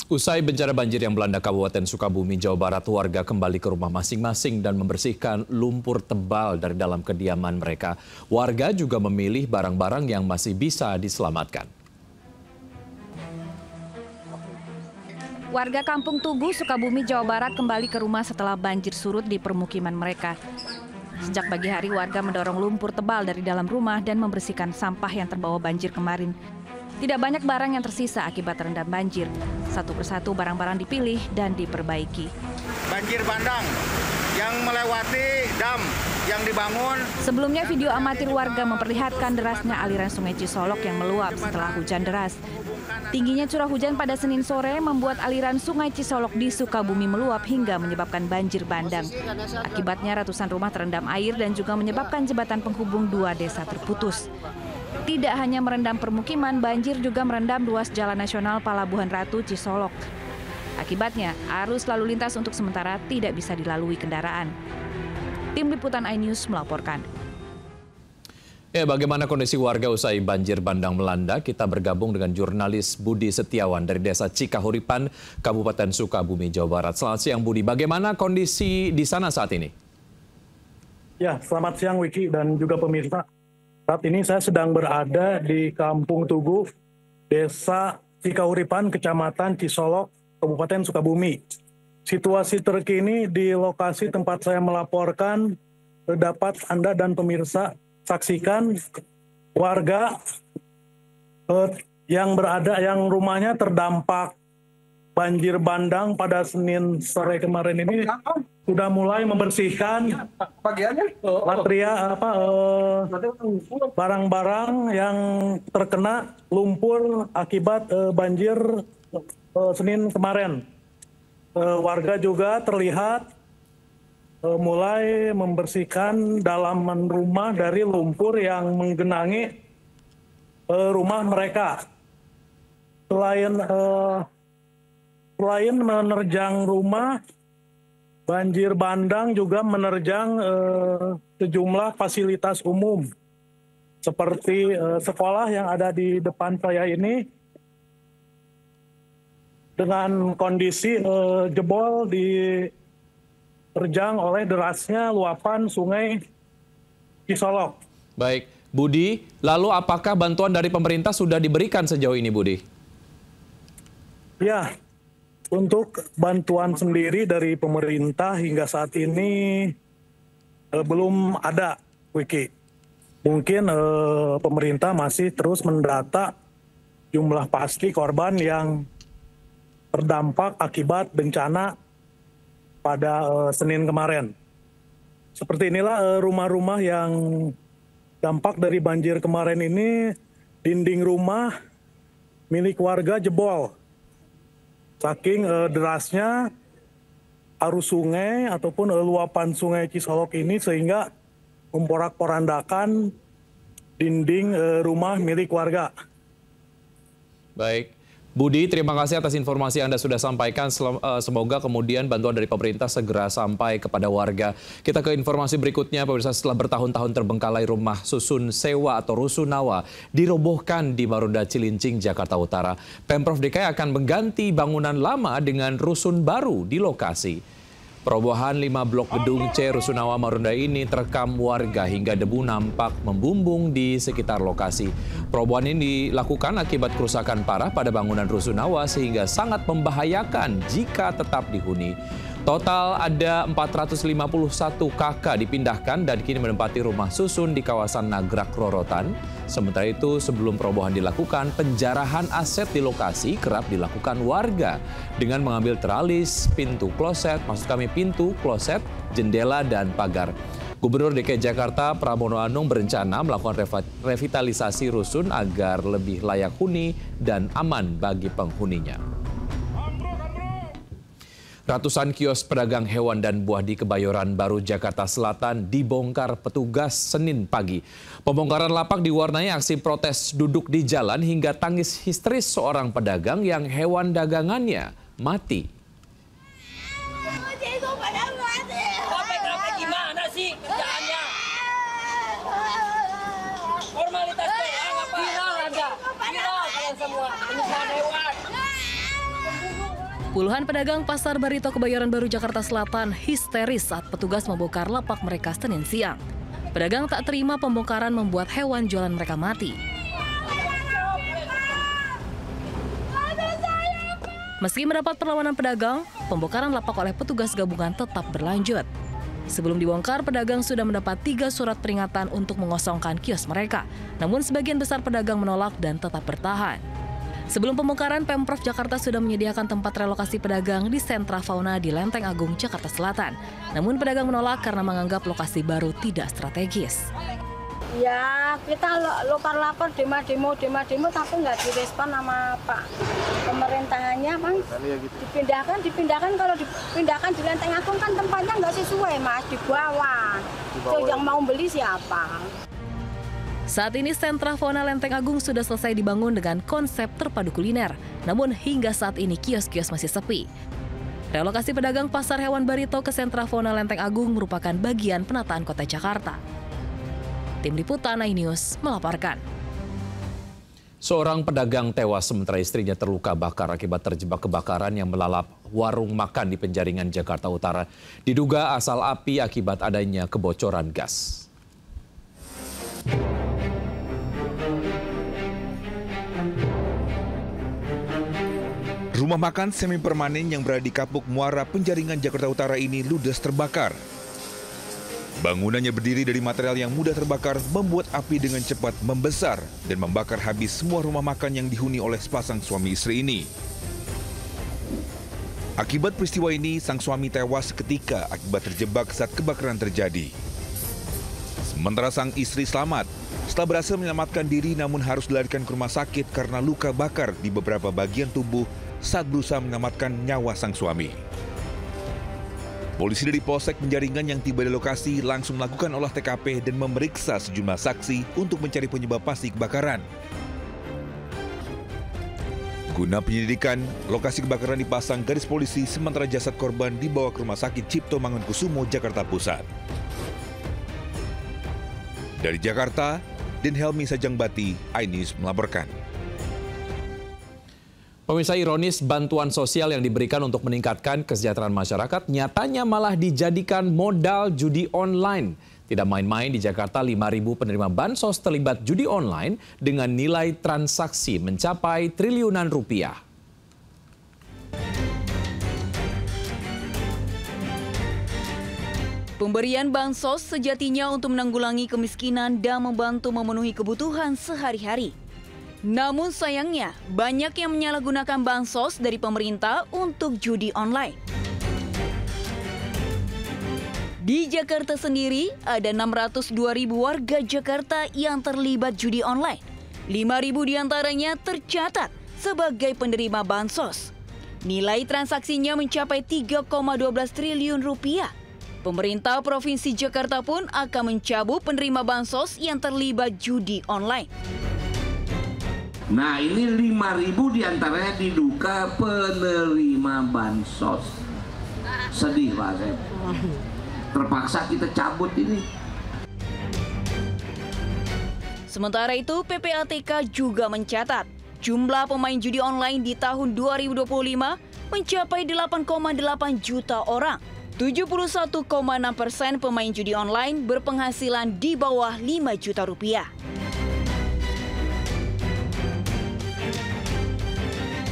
Usai bencana banjir yang melanda Kabupaten Sukabumi, Jawa Barat, warga kembali ke rumah masing-masing dan membersihkan lumpur tebal dari dalam kediaman mereka. Warga juga memilih barang-barang yang masih bisa diselamatkan. Warga Kampung Tugu, Sukabumi, Jawa Barat kembali ke rumah setelah banjir surut di permukiman mereka. Sejak pagi hari, warga mendorong lumpur tebal dari dalam rumah dan membersihkan sampah yang terbawa banjir kemarin. Tidak banyak barang yang tersisa akibat terendam banjir. Satu persatu barang-barang dipilih dan diperbaiki. Banjir bandang yang melewati dam yang dibangun. Sebelumnya video amatir warga memperlihatkan derasnya aliran Sungai Cisolok yang meluap setelah hujan deras. Tingginya curah hujan pada Senin sore membuat aliran Sungai Cisolok di Sukabumi meluap hingga menyebabkan banjir bandang. Akibatnya ratusan rumah terendam air dan juga menyebabkan jembatan penghubung dua desa terputus. Tidak hanya merendam permukiman, banjir juga merendam ruas Jalan Nasional Palabuhan Ratu Cisolok. Akibatnya, arus lalu lintas untuk sementara tidak bisa dilalui kendaraan. Tim Liputan iNews melaporkan. Bagaimana kondisi warga usai banjir bandang melanda? Kita bergabung dengan jurnalis Budi Setiawan dari Desa Cikahuripan, Kabupaten Sukabumi, Jawa Barat. Selamat siang, Budi. Bagaimana kondisi di sana saat ini? Ya, selamat siang Wiki dan juga pemirsa. Saat ini saya sedang berada di Kampung Tugu, Desa Cikahuripan, Kecamatan Cisolok, Kabupaten Sukabumi. Situasi terkini di lokasi tempat saya melaporkan dapat Anda dan pemirsa saksikan warga yang rumahnya terdampak banjir bandang pada Senin sore kemarin ini sudah mulai membersihkan barang-barang yang terkena lumpur akibat banjir Senin kemarin. Warga juga terlihat mulai membersihkan dalaman rumah dari lumpur yang menggenangi rumah mereka. Selain menerjang rumah, banjir bandang juga menerjang sejumlah fasilitas umum seperti sekolah yang ada di depan saya ini dengan kondisi jebol diterjang oleh derasnya luapan Sungai Cisolok. Baik, Budi, lalu apakah bantuan dari pemerintah sudah diberikan sejauh ini, Budi? Ya, untuk bantuan sendiri dari pemerintah hingga saat ini belum ada, Wiki. Mungkin pemerintah masih terus mendata jumlah pasti korban yang terdampak akibat bencana pada Senin kemarin. Seperti inilah rumah-rumah yang dampak dari banjir kemarin ini, dinding rumah milik warga jebol. Saking derasnya arus sungai ataupun luapan Sungai Cisolok ini sehingga memporak-porandakan dinding rumah milik warga. Baik. Budi, terima kasih atas informasi Anda sudah sampaikan. Semoga kemudian bantuan dari pemerintah segera sampai kepada warga. Kita ke informasi berikutnya, pemirsa. Setelah bertahun-tahun terbengkalai, rumah susun sewa atau rusunawa dirobohkan di Marunda Cilincing, Jakarta Utara. Pemprov DKI akan mengganti bangunan lama dengan rusun baru di lokasi. Perobohan 5 blok gedung C Rusunawa Marunda ini terekam warga hingga debu nampak membumbung di sekitar lokasi. Perobohan ini dilakukan akibat kerusakan parah pada bangunan Rusunawa sehingga sangat membahayakan jika tetap dihuni. Total ada 451 KK dipindahkan dan kini menempati rumah susun di kawasan Nagrak Rorotan. Sementara itu, sebelum perobohan dilakukan, penjarahan aset di lokasi kerap dilakukan warga dengan mengambil teralis, pintu kloset, jendela, dan pagar. Gubernur DKI Jakarta Pramono Anung berencana melakukan revitalisasi rusun agar lebih layak huni dan aman bagi penghuninya. Ratusan kios pedagang hewan dan buah di Kebayoran Baru, Jakarta Selatan dibongkar petugas Senin pagi. Pembongkaran lapak diwarnai aksi protes duduk di jalan hingga tangis histeris seorang pedagang yang hewan dagangannya mati. Gimana sih kerjaannya? Formalitas doang apa? Viral aja. Viral kalian semua. Penyiksaan hewan. Puluhan pedagang Pasar Barito Kebayoran Baru, Jakarta Selatan histeris saat petugas membongkar lapak mereka Senin siang. Pedagang tak terima pembongkaran membuat hewan jualan mereka mati. Meski mendapat perlawanan pedagang, pembongkaran lapak oleh petugas gabungan tetap berlanjut. Sebelum dibongkar, pedagang sudah mendapat 3 surat peringatan untuk mengosongkan kios mereka. Namun sebagian besar pedagang menolak dan tetap bertahan. Sebelum pembongkaran, Pemprov Jakarta sudah menyediakan tempat relokasi pedagang di Sentra Fauna di Lenteng Agung, Jakarta Selatan. Namun pedagang menolak karena menganggap lokasi baru tidak strategis. Ya, kita lapor demo, tapi nggak direspon sama Pak pemerintahannya, Bang. Dipindahkan, kalau dipindahkan di Lenteng Agung kan tempatnya nggak sesuai, Mas, di bawah. So, yang mau beli siapa? Saat ini Sentra Fauna Lenteng Agung sudah selesai dibangun dengan konsep terpadu kuliner. Namun hingga saat ini kios-kios masih sepi. Relokasi pedagang Pasar Hewan Barito ke Sentra Fauna Lenteng Agung merupakan bagian penataan kota Jakarta. Tim Liputan iNews melaporkan. Seorang pedagang tewas sementara istrinya terluka bakar akibat terjebak kebakaran yang melalap warung makan di Penjaringan, Jakarta Utara. Diduga asal api akibat adanya kebocoran gas. Rumah makan semi permanen yang berada di Kapuk Muara, Penjaringan, Jakarta Utara ini ludes terbakar. Bangunannya berdiri dari material yang mudah terbakar, membuat api dengan cepat membesar dan membakar habis semua rumah makan yang dihuni oleh sepasang suami istri ini. Akibat peristiwa ini, sang suami tewas seketika akibat terjebak saat kebakaran terjadi. Sementara sang istri selamat setelah berhasil menyelamatkan diri, namun harus dilarikan ke rumah sakit karena luka bakar di beberapa bagian tubuh saat berusaha menyelamatkan nyawa sang suami. Polisi dari Polsek Penjaringan yang tiba di lokasi langsung melakukan olah TKP dan memeriksa sejumlah saksi untuk mencari penyebab pasti kebakaran. Guna penyelidikan, lokasi kebakaran dipasang garis polisi sementara jasad korban dibawa ke Rumah Sakit Cipto Mangunkusumo, Jakarta Pusat. Dari Jakarta, Den Helmi Sajangbati, iNews melaporkan. Pemirsa, ironis bantuan sosial yang diberikan untuk meningkatkan kesejahteraan masyarakat nyatanya malah dijadikan modal judi online. Tidak main-main, di Jakarta 5.000 penerima bansos terlibat judi online dengan nilai transaksi mencapai triliunan rupiah. Pemberian bansos sejatinya untuk menanggulangi kemiskinan dan membantu memenuhi kebutuhan sehari-hari. Namun sayangnya, banyak yang menyalahgunakan bansos dari pemerintah untuk judi online. Di Jakarta sendiri, ada 602.000 warga Jakarta yang terlibat judi online. 5.000 diantaranya tercatat sebagai penerima bansos. Nilai transaksinya mencapai 3,12 triliun rupiah. Pemerintah Provinsi Jakarta pun akan mencabut penerima bansos yang terlibat judi online. Nah, ini 5.000 diantaranya diduga penerima bansos. Sedih, Pak Sep. Terpaksa kita cabut ini. Sementara itu, PPATK juga mencatat jumlah pemain judi online di tahun 2025 mencapai 8,8 juta orang. 71,6% pemain judi online berpenghasilan di bawah 5 juta rupiah.